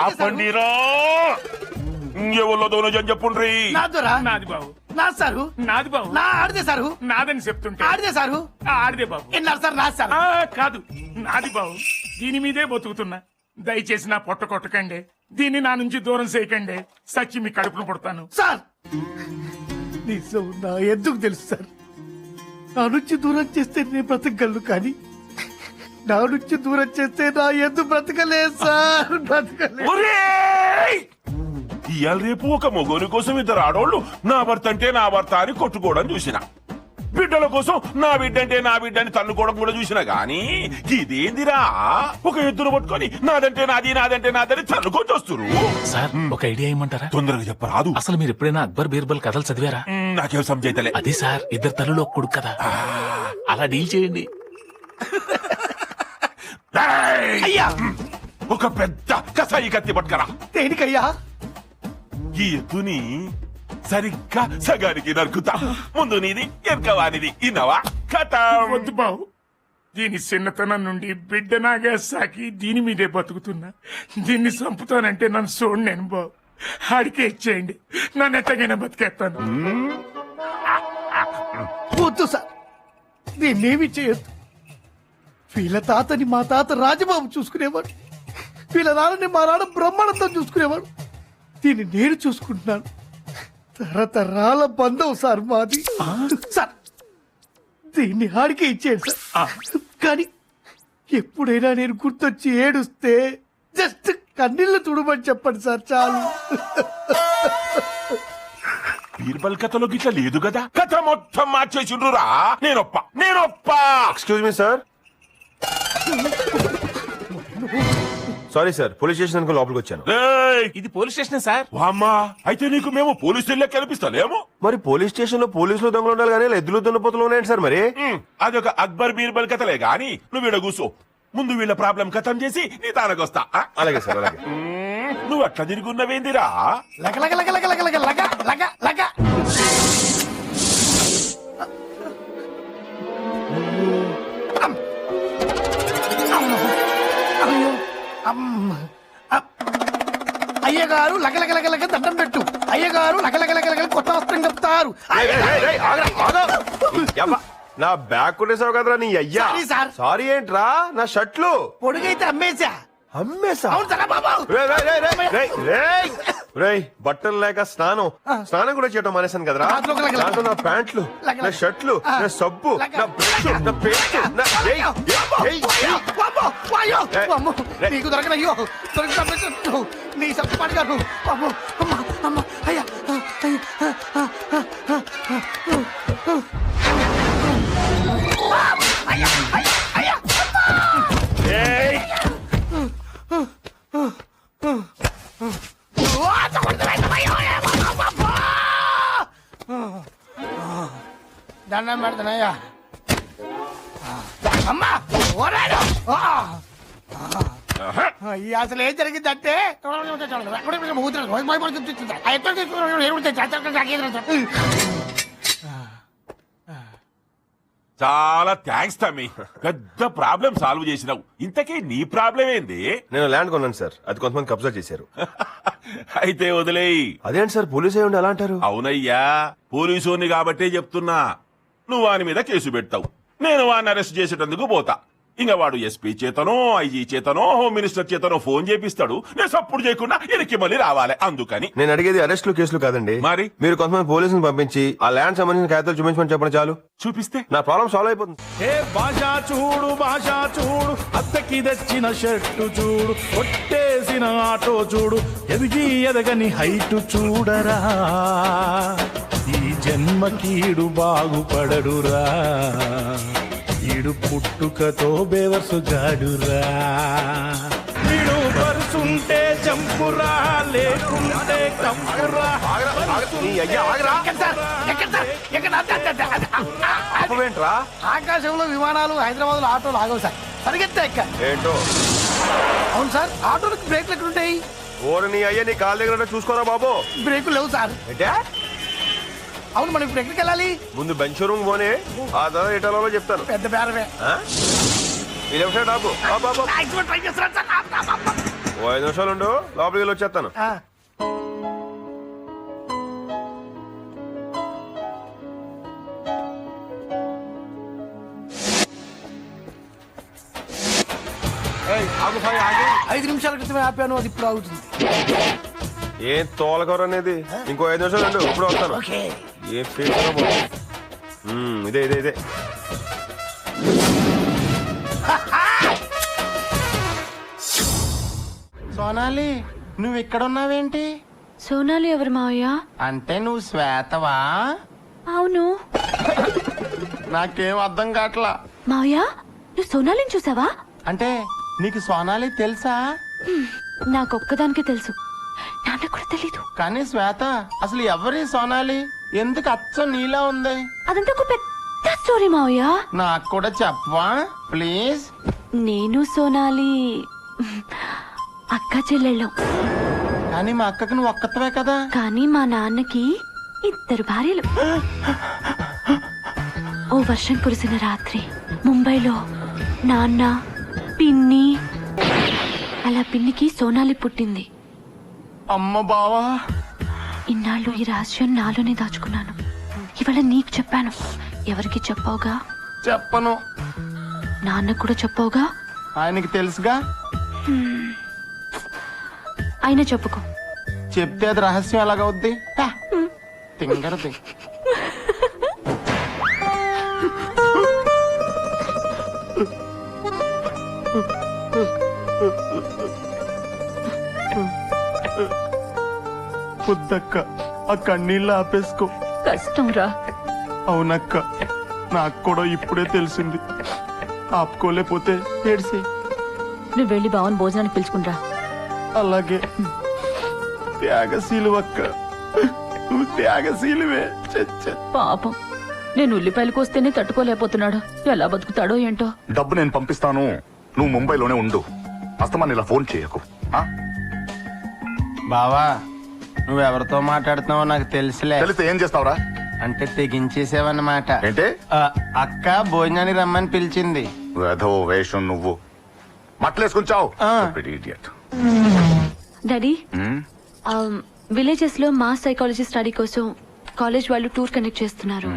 ఆపండి ఎవరిలో అని చెప్పుండ్రి. నాది బాబు, నా సారు, నాది బాబు, నా ఆడితే సారు, నాదని చెప్తుంటే ఆడితే సారు, ఆడితే బాబు ఎన్నారు సార్, నా సార్ కాదు, నాది బాబు. దీని మీదే బతుకుతున్నా. దయచేసి నా పొట్ట కొట్టకండి, దీన్ని నా నుంచి దూరం చేయకండి. సచ్చి మీ కడుపును పుడతాను సార్. నిజం నా ఎందుకు తెలుసు సార్, నా నుంచి దూరం చేస్తే నేను బ్రతకగలను, కానీ నా నుంచి దూరం చేస్తే నా ఎందుకు బ్రతకలేదు సార్, బ్రతకలేదు. ఇవాళ రేపు ఒక మొగోని కోసం ఇద్దరు ఆడోళ్ళు నా భర్త అంటే నా భర్త అని కొట్టుకోవడం చూసిన, బిడ్డల కోసం నా బిడ్డ అంటే నా బిడ్డ అని తన్నుకోవడం కూడా చూసినా గాని ఇదేందిరా ఒక ఎద్దును పట్టుకొని నాదంటే నాది నాదంటే నాదని తన్నుకొని చూస్తురు. సార్ ఒక ఐడియా ఏమంటారా? తొందరగా చెప్పరాదు. అసలు మీరు ఎప్పుడైనా అక్బర్ బీర్బల్ కథలు చదివారా? నాకేం సంజైతలే. అదే సార్, ఇద్దరు తల్లులు ఒక కొడుకు కదా, అలా డీల్ చేయండి. అయ్యా ఒక పెద్ద కసాయి కత్తి పట్టుకరా. దేనికయ్యా? ఈ ఎద్దుని సరిగ్గా సగానికి నరుకుతా. ముందు నీది ఎరకవానిది. ఇన్నవా కథ? వద్దు బావు, దీని చిన్నతనం నుండి బిడ్డనాగా సాకి దీని మీదే బతుకుతున్నా. దీన్ని చంపుతానంటే నన్ను చూడు నేను బావు. ఆడికే ఇచ్చేయండి, నన్ను ఎట్టగైనా బతికేస్తాను. వద్దు సార్, దీన్నేమి చేయొద్దు. వీళ్ళ తాతని మా తాత రాజబాబు చూసుకునేవాడు, వీళ్ళ నాన్నని మా నాన్న బ్రహ్మానందం చూసుకునేవాడు. దీన్ని నేను చూసుకుంటున్నాను. తరతరాల బంధం సార్ మాది. సార్ దీన్ని ఆడికే ఇచ్చేయండి సార్. కానీ ఎప్పుడైనా నేను గుర్తొచ్చి ఏడుస్తే జస్ట్ కన్నీళ్లు తుడమని చెప్పండి సార్, చాలు. బీర్బల్ కథలో గిట్ల లేదు కదా, కథ మొత్తం మార్చేసిండ్రురా. నేనొప్ప. Excuse me sir. Sorry sir, police station అనుకో లోపలికి వచ్చాను. ఇది పోలీస్ స్టేషన్ సార్. వామ్మా, అయితే నీకు మేము పోలీసు ఇళ్ళకి కనిపిస్తాలేమో. మరి పోలీస్ స్టేషన్ లో పోలీసులు దొంగలు ఉండాలి కానీ ఎద్దులు దున్నపోతులు ఉన్నాయండి సార్. మరి అదొక అక్బర్ బీర్బల్ కథలే గాని నువ్వు ఈడ కూసో. ముందు వీళ్ళ ప్రాబ్లం ఖతం చేసి నీ తానకొస్తా. అలాగే సార్, అలాగే. నువ్వు అట్లా తిరుగున్నవేందిరా? అయ్యగారు లగలగలగలగ దండం పెట్టు. అయ్యగారు లగలగలగలగ కొత్త వస్త్రం కప్పుతారు. నా బ్యాగ్ కొట్టేసావు కదరా నీ అయ్యా. సారీ ఏంట్రా, నా షర్ట్లు పొడుగైతే అమ్మేశా. అవును సార్ బాబు. బట్టలు లేక స్నానం కూడా చేయటం మానేశాను కదరా. దాంట్లో నా ప్యాంట్లు, నా షర్ట్లు, నా సబ్బు, నా బ్రష్, నా పేస్ట్, నీకు దొరకనయ్యో దొరకదు నీ సబ్బు పడగాను. అయ్యా దండం పెడతానయ్యా. అమ్మా ఓరాడు. అసలు ఏం జరిగిందంటే చాలా థ్యాంక్స్ తమ్మి, పెద్ద ప్రాబ్లం సాల్వ్ చేసినావు. ఇంతకీ నీ ప్రాబ్లం ఏంది? నేను ల్యాండ్ కొన్నాను సార్, అది కొంతమంది కబ్జా చేశారు. అయితే వదిలేయి. అదేంటి సార్, పోలీసు అయ్యి ఉండి అలా అంటారు? అవునయ్యా, పోలీసుని కాబట్టే చెప్తున్నా. నువ్వు వాని మీద కేసు పెడతావు, నేను వాడిని అరెస్ట్ చేసేటందుకు పోతా. ఇంకా వాడు ఎస్పీ చేతనో ఐజీ చేతనో హోమ్ మినిస్టర్ చేతనో ఫోన్ చేపిస్తాడు. నేను సప్పుడు చేయకుండా వెనక్కి మళ్ళీ రావాలి. అందుకని నేను అడిగేది అరెస్టులు కేసులు కాదండి. మరి మీరు కొంతమంది పోలీసులు పంపించి ఆ ల్యాండ్ సంబంధించిన కాగితాలు చూపించమని చెప్పండి చాలు. చూపిస్తే నా ప్రాబ్లం సాల్వ్ అయిపోతుంది. భాషా చూడు అత్తకి తెచ్చిన షర్టు చూడు, కొట్టేసిన ఆటో చూడు, ఎదగని హైటు చూడరా, ఈ జన్మకీడు బాగుపడడురా, ఈడు పుట్టుకతో బేవర్సు గాడురా, వీడు పరుసుంటే చంపురా, లేకుంటే కంపురా. ఆకాశంలో విమానాలు, హైదరాబాద్ లో ఆటోలు ఆగవు సార్, పరిగెత్తా ఎక్క. ఏంటో అవును సార్, ఆటోలకు బ్రేక్లు ఎక్కడుంటాయి? ఓరు నీ అయ్యా, నీ కాళ్ళ దగ్గర చూసుకోరా బాబు. బ్రేకులు లేవు సార్. అవును, మనం ఇప్పుడు ఎక్కడికి వెళ్ళాలి? ముందు బెంచ్ రూమ్ పోనే, ఆ తర్వాత ఎటాలో చెప్తాను. పెద్ద బేరమే. ఈ లెఫ్ట్ సైడ్ ఆపు. ఆపు, ఆపు, ఆపు. మాక్సిమం ట్రై చేస్తున్నాను సార్. ఆపు, ఆపు, ఆపు. ఓ 5 నిమిషాలు ఉండు, లోపలికి వెళ్ళి వచ్చేస్తాను. ఏయ్, ఆగు సాయి, ఆగు. 5 నిమిషాల క్రితమే ఆపాను, అది ఇప్పుడు అవుతుంది. ఏం తోలకూర అనేది? ఇంకో 5 నిమిషాలు ఉండు, ఇప్పుడు వస్తాను. ఏం ఫీల్ ఇదే ఇదే ఇదే. సోనాలి, నువ్వు ఇక్కడ ఉన్నావేంటి? సోనాలి ఎవరు మావయ్య? అంటే నువ్వు శ్వేతవా? అవును. నాకేం అర్థం కావట్లా. మావయ్య, నువ్వు సోనాలిని చూసావా? అంటే నీకు సోనాలి తెలుసా? నాకొక్కదానికే తెలుసు, నాన్న కూడా తెలీదు. కానీ శ్వేత, అసలు ఎవరి సోనాలి? ఎందుకు అచ్చం నీలా ఉంది? అదంతా ఒక పెద్ద స్టోరీ మావయ్య. నాకు కూడా చెప్పవా ప్లీజ్? నేను సోనాలి అక్క చెల్లెళ్ళం. కానీ మా అక్కకి నువ్వు ఒక్కతవే కదా. కానీ మా నాన్నకి 2 భార్యలు. ఓ వర్షం కురిసిన రాత్రి ముంబైలో నాన్న, పిన్ని, అలా పిన్నికి సోనాలి పుట్టింది. అమ్మ బావా, ఇన్నాళ్ళు ఈ రహస్యం నాలోనే దాచుకున్నాను. ఇవాళ నీకు చెప్పాను. ఎవరికి చెప్పావుగా? చెప్పను. నాన్నకు కూడా చెప్పావుగా? ఆయనకి తెలుసుగా. అయినా చెప్పుకో. చెప్తే అది రహస్యం ఎలాగవుద్ది? తింగరది. పొద్దక్క, ఆ కన్నీళ్ళు ఆపేసుకో. కష్టం రా. అవునక్క, నాకు కూడా ఇప్పుడే తెలిసింది. ఆపుకోలేకపోతే ఏడ్సి. నువ్వు వెళ్ళి బావన్ భోజనానికి పిలుచుకుంటా. అలాగే. త్యాగశీలు అక్క, నువ్వు త్యాగశీలువే. పాపం, నేను ఉల్లిపాయలు కోస్తేనే తట్టుకోలేకపోతున్నాడు. ఎలా బతుకుతాడో ఏంటో. డబ్బు నేను పంపిస్తాను, నువ్వు ముంబైలోనే ఉండు. అస్తమాన్ ఇలా ఫోన్ చేయకు. బావా, నువ్వెవరితో మాట్లాడుతున్నావో నాకు తెలుసులే. తెలిస్తే ఏం చేస్తావురా? అంటే తెగించేసావన్నమాట. ఏంటే? అక్క భోజనానికి రమ్మని పిలిచింది. వేధో వేషం నువ్వు. మట్లేసుకుంచావు. డాడీ, విలేజెస్ లో మాస్ సైకాలజీ స్టడీ కోసం కాలేజ్ వాళ్ళు టూర్ కండక్ట్ చేస్తున్నారు.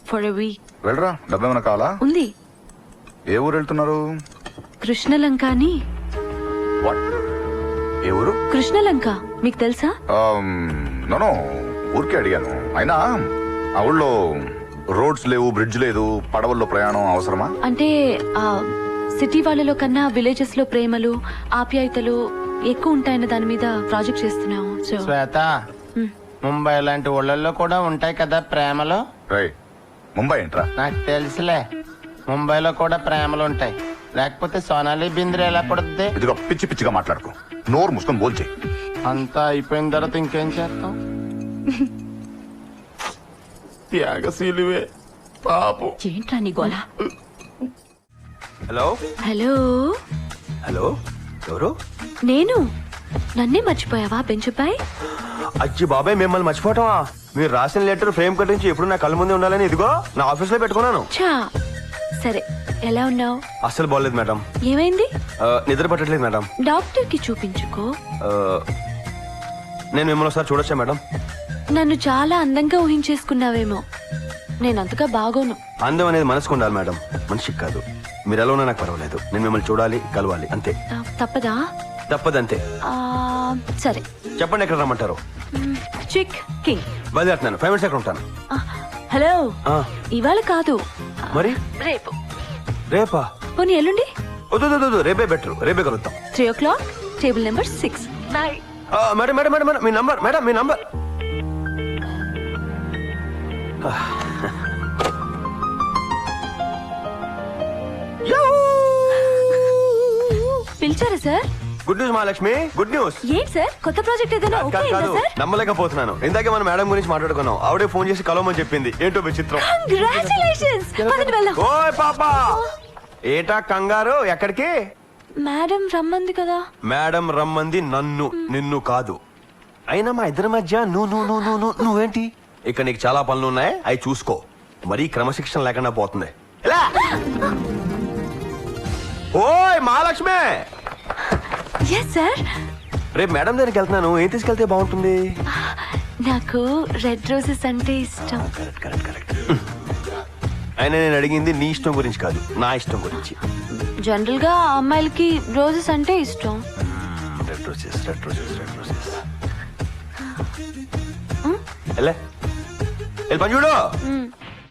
For a week. వెళ్ళరా, డబ్బు ఏమైనా కావాలా? ఉంది. ఏ ఊరు వెళ్తున్నారు? కృష్ణలంక అని. ఏ ఊరు? కృష్ణలంక మీకు తెలుసా? నో, ఊరికే అడిగాను. అయినా ఆ ఊళ్ళో రోడ్స్ లేవు, బ్రిడ్జ్ లేదు, పడవల్లో ప్రయాణం అవసరమా? అంటే సిటీ వాళ్ళలో కన్నా విలేజెస్ లో ప్రేమలు, ఆప్యాయతలు ఎక్కువ ఉంటాయన్న దాని మీద ప్రాజెక్ట్ చేస్తున్నాము. సో శ్వేత, ముంబై లాంటి ఊళ్ళల్లో కూడా ఉంటాయి కదా ప్రేమలు. రై, ముంబై ఏంట్రా? నాకు తెలుసులే, ముంబైలో కూడా ప్రేమలు ఉంటాయి. లేకపోతే సోనాలి బింద్రే ఎలా పడుద్ది? ఇదిగో పిచ్చి పిచ్చిగా మాట్లాడుకో. నోరు మూసుకొని బోల్చే. అంతా అయిపోయిన తర్వాత ఇంకేం చేస్తాం? త్యాగశీలువే పాపు. ఏంట్రా నీ గోల? Hello hello. హలో, ఎవరు? నేను. నన్నే మర్చిపోయావా బెంచుపై? అచ్చి బాబాయ్, మిమ్మల్ని మర్చిపోవటమా? మీరు రాసిన లెటర్ ఫ్రేమ్ కట్టించి ఎప్పుడు నా కళ్ళ ముందే ఉండాలని ఇదిగో నా ఆఫీస్ లో పెట్టుకున్నాను. చా, సరే, ఎలా ఉన్నావు? అస్సలు బాగలేదు మేడం. ఏమైంది? నిద్ర పట్టట్లేదు మేడం. డాక్టర్ కి చూపించుకో. నేను మిమ్మల్ని ఒకసారి చూడొచ్చా మేడం? నన్ను చాలా అందంగా ఊహించేసుకున్నావేమో. నేనంతగా బాగోను. అందం అనేది మనసుకు ఉండాలి మేడం, మనిషికి కాదు. మీరు ఎలా ఉన్నా నాకు పర్వాలేదు. నేను మిమ్మల్ని చూడాలి, కలవాలి, అంతే. తప్పదా? తప్పదంతే. సరే, చెప్పండి, ఎక్కడ రమ్మంటారు? చిక్ కింగ్. బయలుదేరుతున్నాను, 5 minutes అక్కడ ఉంటాను. హలో, ఆ, ఇవాళ కాదు, మరి రేపు. రేపా? పోనీ ఎల్లుండి? వద్దు, రేపే బెటర్. రేపే కలుద్దాం. 3 o'clock, table number 6. Bye. Madam madam madam మీ నంబర్. మేడం మీ నంబర్. పిలిచారా sir? Good news Mahalakshmi, good news. ఏంటి సార్, కొత్త ప్రాజెక్ట్ ఏదైనా ఓకే అయిందా సార్? నమ్మలేకపోతున్నాను. ఇందాకే మన మేడం గురించి మాట్లాడుకున్నాం. ఆవిడే ఫోన్ చేసి కలవమని చెప్పింది. ఏంటో విచిత్రం. కంగ్రాచులేషన్స్. పదండి వెళ్దాం. ఓయ్ పాపా, ఏటా కంగారు? ఎక్కడికి? మేడం రమ్మంది కదా. మేడం రమ్మంది నన్ను, నిన్ను కాదు. అయినా మా ఇద్దరి మధ్య నువ్వేంటి? ఇక్కడ నీకు చాలా పనులు ఉన్నాయి, అవి చూసుకో. మరీ క్రమశిక్షణ లేకుండా పోతుంది. ఓయ్ మహాలక్ష్మి, ఎస్ సార్. రేపు మేడం దగ్గరికి వెళ్తున్నాను, ఏం తీసుకెళ్తే బాగుంటుంది? నాకు రెడ్ రోజెస్ అంటే ఇష్టం. అయినా నేను అడిగింది నీ ఇష్టం గురించి కాదు, నా ఇష్టం గురించి. జనరల్ గా అమ్మాయిలకి రోజెస్ అంటే ఇష్టం. Red roses, red roses, red roses. వెళ్ళే వెళ్ళి పని చూడు.